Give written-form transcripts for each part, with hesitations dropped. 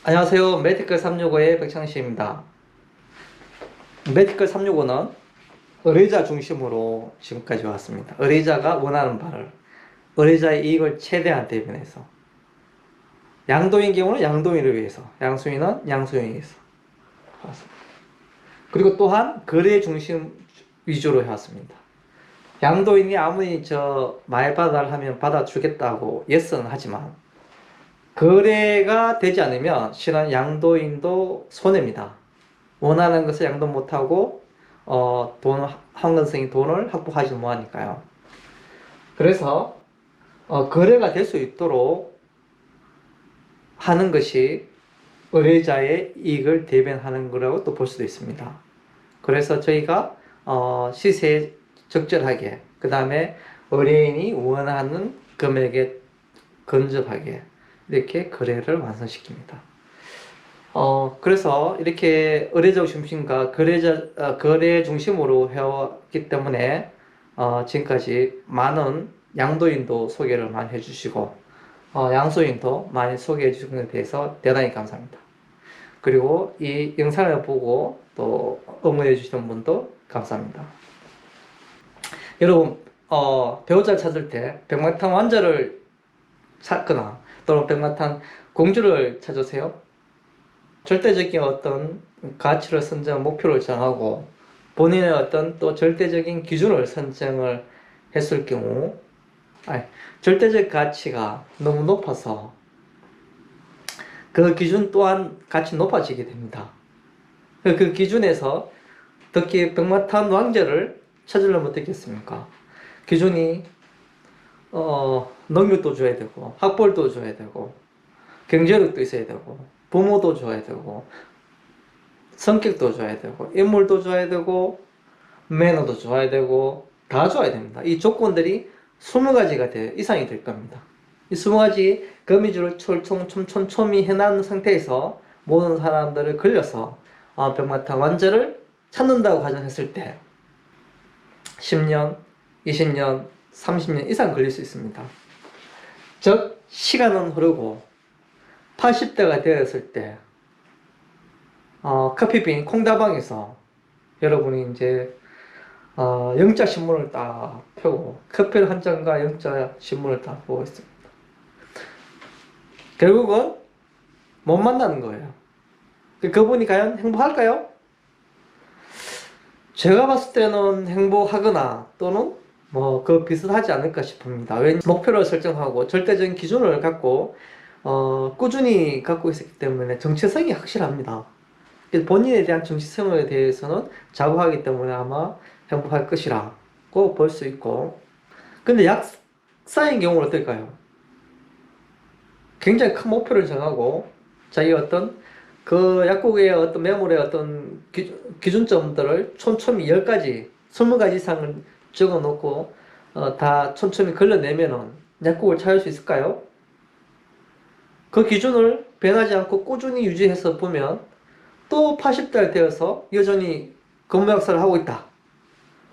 안녕하세요. 메디컬 365의 백창식입니다. 메디컬 365는 의뢰자 중심으로 지금까지 왔습니다. 의뢰자가 원하는 바를, 의뢰자의 이익을 최대한 대변해서, 양도인 경우는 양도인을 위해서, 양수인은 양수인을 위해서 왔습니다. 그리고 또한 거래 중심 위주로 해왔습니다. 양도인이 아무리 많이 받아달라 하면 받아주겠다고 예스는 하지만 거래가 되지 않으면 실은 양도인도 손해입니다. 원하는 것을 양도 못하고 황건성이 돈을 확보하지 못하니까요. 그래서 거래가 될 수 있도록 하는 것이 의뢰자의 이익을 대변하는 거라고 또 볼 수도 있습니다. 그래서 저희가 시세에 적절하게, 그 다음에 의뢰인이 원하는 금액에 근접하게 이렇게 거래를 완성시킵니다. 그래서 이렇게 의뢰자 중심과 거래 중심으로 해왔기 때문에 지금까지 많은 양도인도 소개를 많이 해주시고 양소인도 많이 소개해 주신 것에 대해서 대단히 감사합니다. 그리고 이 영상을 보고 또 응원해 주시는 분도 감사합니다. 여러분 배우자를 찾을 때 백마탄 환자를 찾거나 또는 백마탄 공주를 찾으세요. 절대적인 어떤 가치를 선정, 목표를 정하고 본인의 어떤 또 절대적인 기준을 선정을 했을 경우 절대적 가치가 너무 높아서 그 기준 또한 같이 높아지게 됩니다. 그 기준에서 특히 백마탄 왕자를 찾으려면 어떻겠습니까? 기준이 능력도 줘야 되고 학벌도 줘야 되고 경제력도 있어야 되고 부모도 줘야 되고 성격도 줘야 되고 인물도 줘야 되고 매너도 줘야 되고 다 줘야 됩니다. 이 조건들이 20가지가 이상이 될 겁니다. 이 20가지 거미줄을 촘촘히 해놓은 상태에서 모든 사람들을 걸려서 백마탄 완자를 찾는다고 가정했을 때 10년, 20년, 30년 이상 걸릴 수 있습니다. 즉 시간은 흐르고 80대가 되었을 때 커피빈 콩다방에서 여러분이 이제 영자 신문을 딱 펴고 커피 한 잔과 영자 신문을 딱 보고 있습니다. 결국은 못 만나는 거예요. 그분이 과연 행복할까요? 제가 봤을 때는 행복하거나 또는 그 비슷하지 않을까 싶습니다. 왜 목표를 설정하고 절대적인 기준을 갖고 꾸준히 갖고 있었기 때문에 정체성이 확실합니다. 본인에 대한 정체성에 대해서는 자부하기 때문에 아마 행복할 것이라고 볼 수 있고, 근데 약사인 경우는 어떨까요? 굉장히 큰 목표를 정하고 자기 어떤 그 약국의 어떤 매물의 어떤 기준점들을 촘촘히 10가지, 20가지 이상을 적어 놓고 다 촘촘히 걸러내면은 약국을 찾을 수 있을까요? 그 기준을 변하지 않고 꾸준히 유지해서 보면 또 80달 되어서 여전히 건물약사를 하고 있다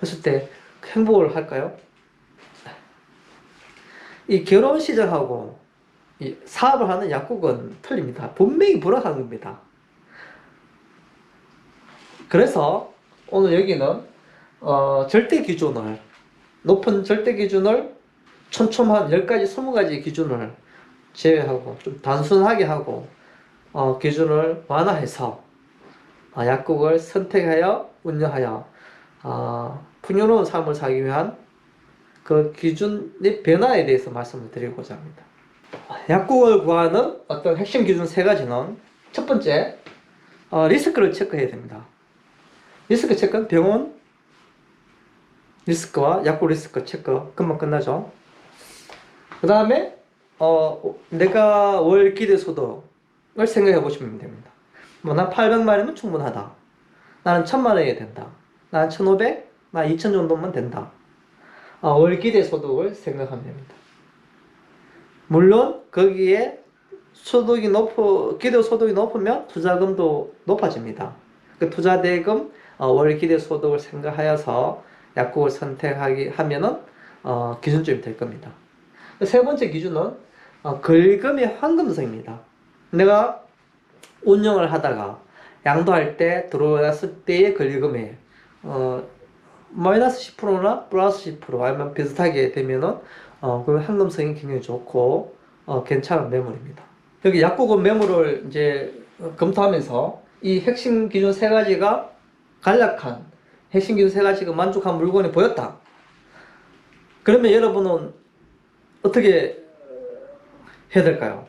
했을 때 행복을 할까요? 이 결혼 시작하고 이 사업을 하는 약국은 틀립니다. 분명히 불안한 겁니다. 그래서 오늘 여기는 절대 기준을, 높은 절대 기준을 촘촘한 10가지, 20가지 기준을 제외하고 좀 단순하게 하고 기준을 완화해서 약국을 선택하여 운영하여 풍요로운 삶을 살기 위한 그 기준의 변화에 대해서 말씀을 드리고자 합니다. 약국을 구하는 어떤 핵심 기준 3가지는 첫 번째, 리스크를 체크해야 됩니다. 리스크 체크는 병원 리스크와 약국 리스크 체크, 금방 끝나죠. 그 다음에 내가 월 기대 소득을 생각해 보시면 됩니다. 난 800만원이면 충분하다. 나는 1000만원이 된다. 나는 1500, 난 2000 정도면 된다. 월 기대 소득을 생각하면 됩니다. 물론 거기에 기대 소득이 높으면 투자금도 높아집니다. 그 투자 대금 월 기대 소득을 생각하여서 약국을 선택하면은 기준점이 될 겁니다. 세 번째 기준은 걸금의 황금성입니다. 내가 운영을 하다가 양도할 때 들어왔을 때의 권리금액 마이너스 10%나 플러스 10% 아니면 비슷하게 되면은 그 현금성이 굉장히 좋고 괜찮은 매물입니다. 여기 약국은 매물을 이제 검토하면서 이 핵심 기준 세 가지가 간략한 핵심 기준 세 가지가 만족한 물건이 보였다. 그러면 여러분은 어떻게 해야 될까요?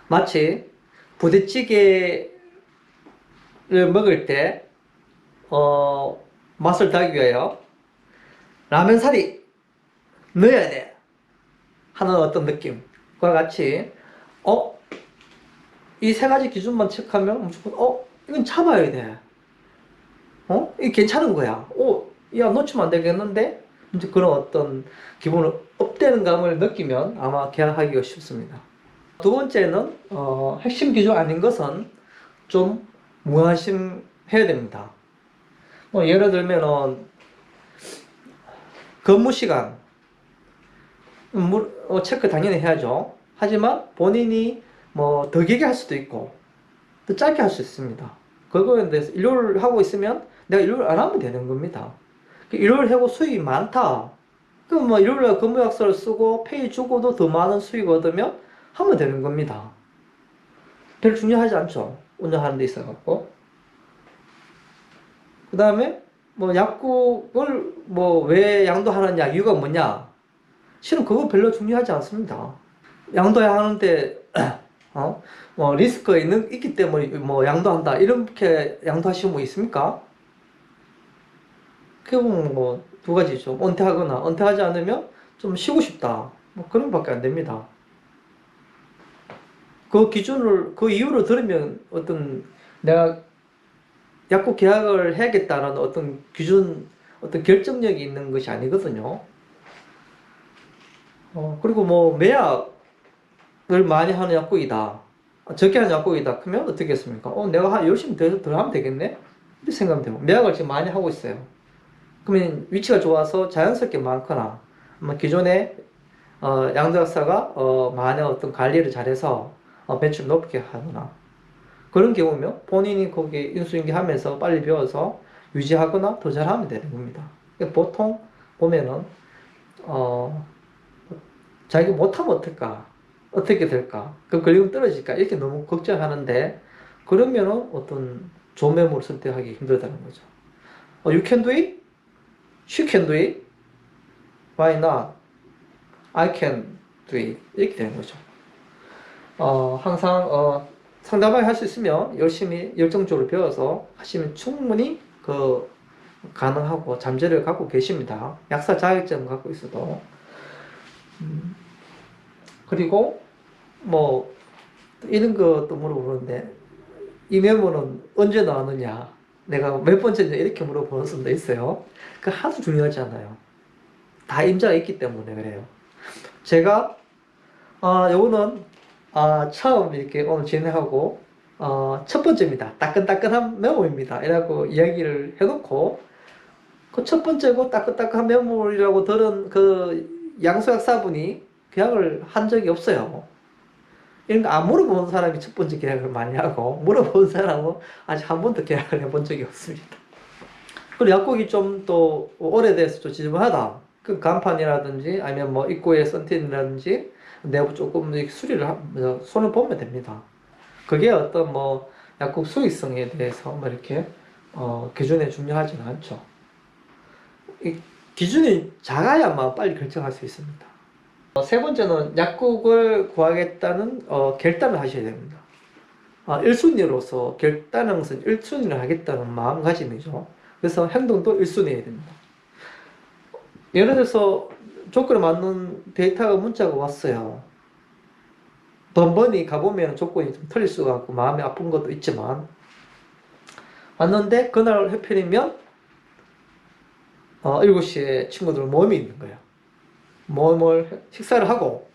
마치 부대찌개를 먹을 때 맛을 더하기 위하여 라면 사리 넣어야 돼 하는 어떤 느낌과 같이 이 세 가지 기준만 체크하면 무조건 이건 참아야 돼. 이게 괜찮은 거야. 야 놓치면 안 되겠는데? 이제 그런 어떤 기분을 업되는 감을 느끼면 아마 계약하기가 쉽습니다. 두 번째는 핵심 기준 아닌 것은 좀 무관심해야 됩니다. 예를 들면은 근무 시간 체크 당연히 해야죠. 하지만 본인이 뭐 더 길게 할 수도 있고 더 짧게 할 수 있습니다. 그거에 대해서 일요일 하고 있으면 내가 일요일 안 하면 되는 겁니다. 일요일 하고 수익이 많다. 그럼 뭐 일요일날 근무약서를 쓰고 페이 주고도 더 많은 수익 얻으면 하면 되는 겁니다. 별 중요하지 않죠. 운영하는 데 있어갖고. 그 다음에 뭐 약국을 뭐 왜 양도하느냐 이유가 뭐냐. 실은 그거 별로 중요하지 않습니다. 양도해야 하는데 뭐 리스크가 있기 때문에 뭐 양도한다 이렇게 양도하시는 분 있습니까? 그게 뭐 두 가지죠. 은퇴하거나 은퇴하지 않으면 좀 쉬고 싶다. 뭐 그런 밖에 안 됩니다. 그 기준을 그 이유를 들으면 어떤 내가 약국 계약을 해야겠다는 어떤 기준 어떤 결정력이 있는 것이 아니거든요. 그리고 뭐 매약을 많이 하는 약국이다. 적게 하는 약국이다. 그러면 어떻게 했습니까? 내가 열심히 더 하면 되겠네? 이렇게 생각하면 되고. 매약을 지금 많이 하고 있어요. 그러면 위치가 좋아서 자연스럽게 많거나, 기존에, 양도약사가, 많은 어떤 관리를 잘해서, 매출 높게 하거나, 그런 경우면 본인이 거기 인수인계하면서 빨리 배워서 유지하거나 더 잘하면 되는 겁니다. 보통 보면은, 자기가 못하면 어떨까? 어떻게 될까? 그럼 권리금 떨어질까? 이렇게 너무 걱정하는데, 그러면은 어떤 좋은 매물을 선택하기 힘들다는 거죠. You can do it? She can do it? Why not? I can do it. 이렇게 되는 거죠. 항상, 상담을 할 수 있으면 열심히 열정적으로 배워서 하시면 충분히 가능하고 잠재력을 갖고 계십니다. 약사 자격증 갖고 있어도. 그리고 뭐 이런 것도 물어보는데 이 메모는 언제 나왔느냐 내가 몇 번째냐 이렇게 물어보는 분도 있어요. 그 하도 중요하지 않아요. 다 임자가 있기 때문에 그래요. 제가 요거는 처음 이렇게 오늘 진행하고 첫 번째입니다. 따끈따끈한 메모입니다. 이라고 이야기를 해놓고 그 첫 번째고 따끈따끈한 메모이라고 들은 그 양수약사분이 계약을 한 적이 없어요. 이런 거 안 물어본 사람이 첫 번째 계약을 많이 하고 물어본 사람은 아직 한 번도 계약을 해본 적이 없습니다. 그리고 약국이 좀 또 오래돼서 좀 지저분하다. 그 간판이라든지 아니면 뭐 입구에 썬틴이라든지 내부 조금 수리를 하면서 손을 보면 됩니다. 그게 어떤 뭐 약국 수익성에 대해서 뭐 이렇게 기준에 중요하지는 않죠. 이 기준이 작아야만 빨리 결정할 수 있습니다. 세 번째는 약국을 구하겠다는 결단을 하셔야 됩니다. 1순위로서 결단한 것은 1순위를 하겠다는 마음가짐이죠. 그래서 행동도 1순위 해야 됩니다. 예를 들어서 조건에 맞는 데이터가 문자가 왔어요. 번번이 가보면 조건이 좀 틀릴 수가 있고 마음이 아픈 것도 있지만 왔는데 그날 해필이면 7시에 친구들 모임이 있는 거예요. 모임을 식사를 하고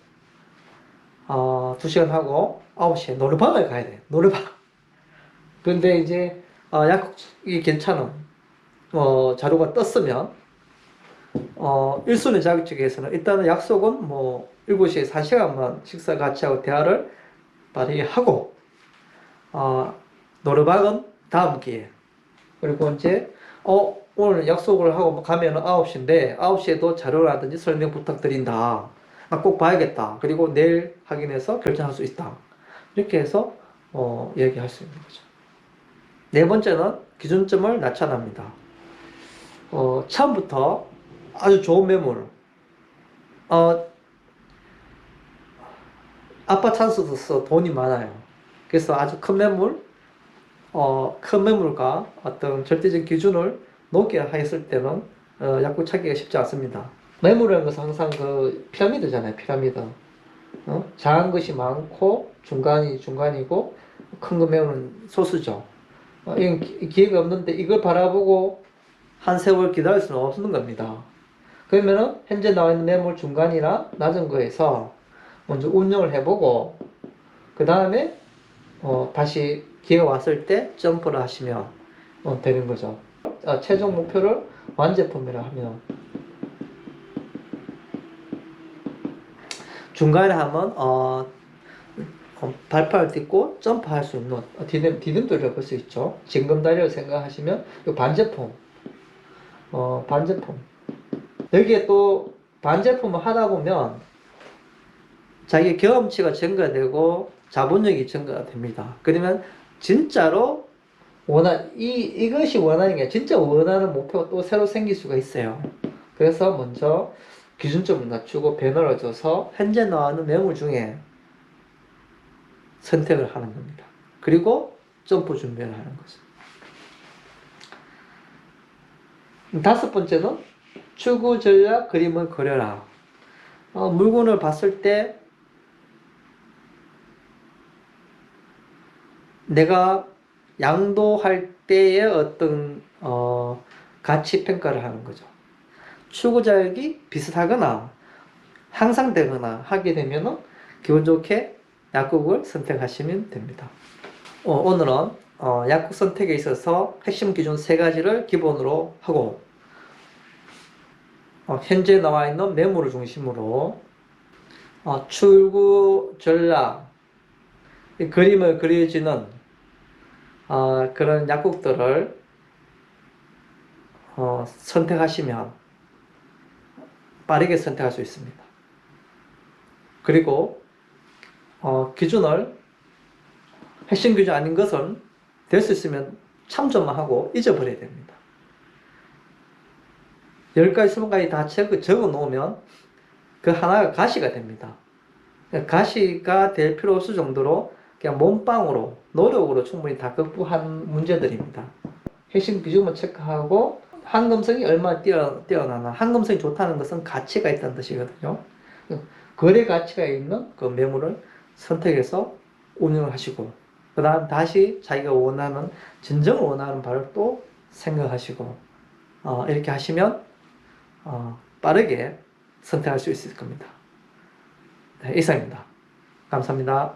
2시간 하고 9시에 노래방을 가야 돼요. 노래방. 그런데 이제 약국이 괜찮은 자료가 떴으면 1순위 자격증에서는 일단은 약속은 뭐 7시에 4시간만 식사 같이 하고 대화를 빠르게 하고, 노르박은 다음 기회. 그리고 이제, 오늘 약속을 하고 가면 9시인데, 9시에도 자료라든지 설명 부탁드린다. 꼭 봐야겠다. 그리고 내일 확인해서 결정할 수 있다. 이렇게 해서, 얘기할 수 있는 거죠. 네 번째는 기준점을 낮춰납니다. 처음부터 아주 좋은 매물, 아빠 찬스로서 돈이 많아요. 그래서 아주 큰 매물, 큰 매물과 어떤 절대적 기준을 높게 하였을 때는 약국 찾기가 쉽지 않습니다. 매물이라는 것은 항상 그 피라미드잖아요. 피라미드. 작은 것이 많고 중간이 중간이고 큰 거 매물은 소수죠. 이건 기회가 없는데 이걸 바라보고 한 세월 기다릴 수는 없는 겁니다. 그러면은 현재 나와 있는 매물 중간이나 낮은 거에서 먼저 운영을 해보고 그 다음에 다시 기회가 왔을 때 점프를 하시면 되는 거죠. 최종 목표를 완제품이라 하면 중간에 하면 발판을 딛고 점프할 수 있는 디딤돌이라고 볼 수 있죠. 징검다리를 생각하시면 이 반제품, 반제품. 여기에 또 반제품을 하다 보면 자기 경험치가 증가되고 자본력이 증가가 됩니다. 그러면 진짜로 이것이 원하는 게 진짜 원하는 목표가 또 새로 생길 수가 있어요. 그래서 먼저 기준점을 낮추고 배너를 줘서 현재 나오는 매물 중에 선택을 하는 겁니다. 그리고 점프 준비를 하는 거죠. 다섯 번째는 추구 전략 그림을 그려라. 물건을 봤을 때 내가 양도할 때의 어떤 가치 평가를 하는 거죠. 추구 전략이 비슷하거나 항상 되거나 하게 되면은 기분 좋게 약국을 선택하시면 됩니다. 오늘은 약국 선택에 있어서 핵심 기준 3가지를 기본으로 하고 현재 나와 있는 매물을 중심으로 출구 전략 그림을 그려지는 그런 약국들을 선택하시면 빠르게 선택할 수 있습니다. 그리고 기준을 핵심 기준 아닌 것은 될 수 있으면 참조만 하고 잊어버려야 됩니다. 10가지, 20가지 다 적어 놓으면 그 하나가 가시가 됩니다. 가시가 될 필요 없을 정도로 그냥 몸빵으로, 노력으로 충분히 다 극복한 문제들입니다. 핵심 기준만 체크하고 황금성이 얼마나 뛰어나나, 황금성이 좋다는 것은 가치가 있다는 뜻이거든요. 거래 가치가 있는 그 매물을 선택해서 운영을 하시고 그 다음 다시 자기가 원하는 진정을 원하는 바를 또 생각하시고 이렇게 하시면 빠르게 선택할 수 있을 겁니다. 네, 이상입니다. 감사합니다.